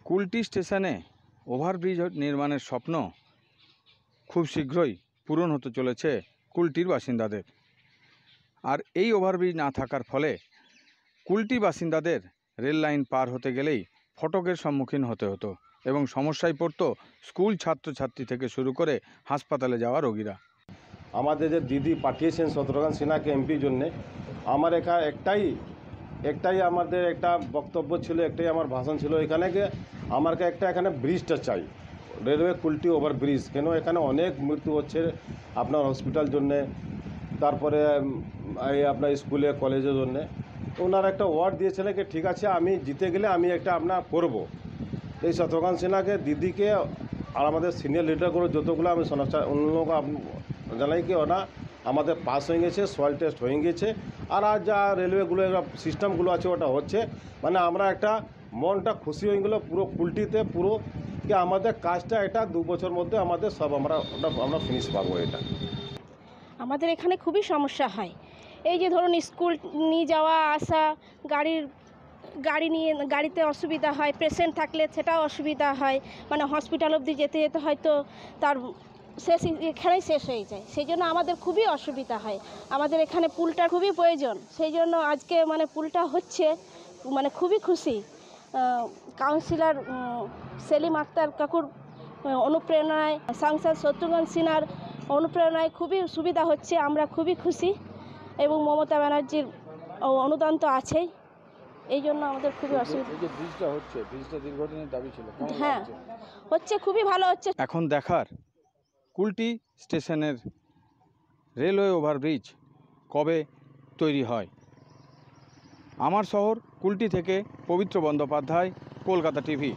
কুলটি স্টেশনে ওভারব্রিজ নির্মাণের স্বপ্ন খুব শীঘ্রই পূরণ হতে চলেছে কুলটির বাসিন্দাদের। আর এই ওভারব্রিজ না থাকার ফলে কুলটি বাসিন্দাদের রেল লাইন পার হতে গেলেই ফটকের সম্মুখীন হতে হতো এবং সমস্যায় পড়তো স্কুল ছাত্রছাত্রী থেকে শুরু করে হাসপাতালে যাওয়া রোগীরা। আমাদের যে দিদি পাঠিয়েছেন শত্রুঘ্ন সিনহাকে এমপির জন্যে, আমার একটাই আমাদের একটা বক্তব্য ছিল, একটাই আমার ভাষণ ছিল, আমাকে এখানে ব্রিজটা চাই, রেলওয়ে কুলটি ওভার ব্রিজ। কেন এখানে অনেক মৃত্যু হচ্ছে আপনার হসপিটাল জন্যে, তারপরে এই আপনার স্কুলে কলেজের জন্যে। ওনার একটা ওয়ার্ড দিয়েছিলেন কি ঠিক আছে আমি জিতে গেলে আমি একটা আপনার করবো। এই শত্রুঘ্ন সিনহাকে, দিদিকে আর আমাদের সিনিয়র লিডারগুলো যতগুলো আমি জানাই কি ওরা আমাদের পাস হয়ে গেছে, সয়েল টেস্ট হয়ে গেছে, আর যা রেলওয়েগুলো সিস্টেমগুলো আছে ওটা হচ্ছে, মানে আমরা একটা মনটা খুশি হয়ে গেলো পুরো কুলটিতে, পুরো কি আমাদের কাজটা এটা 2 বছর মধ্যে আমাদের সব আমরা ফিনিশ পাবো। এটা আমাদের এখানে খুবই সমস্যা হয়। এই যে ধরুন স্কুল নিয়ে যাওয়া আসা, গাড়িতে অসুবিধা হয়, পেশেন্ট থাকলে সেটাও অসুবিধা হয়, মানে হসপিটাল অবধি যেতে হয়তো তার এখানেই শেষ হয়ে যায়। সেই জন্য আমাদের খুবই অসুবিধা হয়। আমাদের এখানে পুলটা খুবই প্রয়োজন, সেই জন্য আজকে মানে পুলটা হচ্ছে, মানে খুবই খুশি। কাউন্সিলর সেলিম আক্তার কাকুর অনুপ্রেরণায়, সাংসদ শত্রুঘ্ন সিনহার অনুপ্রেরণায় খুবই সুবিধা হচ্ছে, আমরা খুবই খুশি। এবং মমতা ব্যানার্জির অনুদান তো আছেই, এই জন্য আমাদের খুবই অসুবিধা। এই যে ব্রিজটা হচ্ছে, ব্রিজটা দীর্ঘদিনের দাবি ছিল, হ্যাঁ হচ্ছে, খুবই ভালো হচ্ছে। এখন দেখার কুলটি স্টেশনের রেলওয়ে ওভারব্রিজ কবে তৈরি হয়। আমার শহর কুলটি থেকে পবিত্র বন্দ্যোপাধ্যায়, কলকাতা টিভি।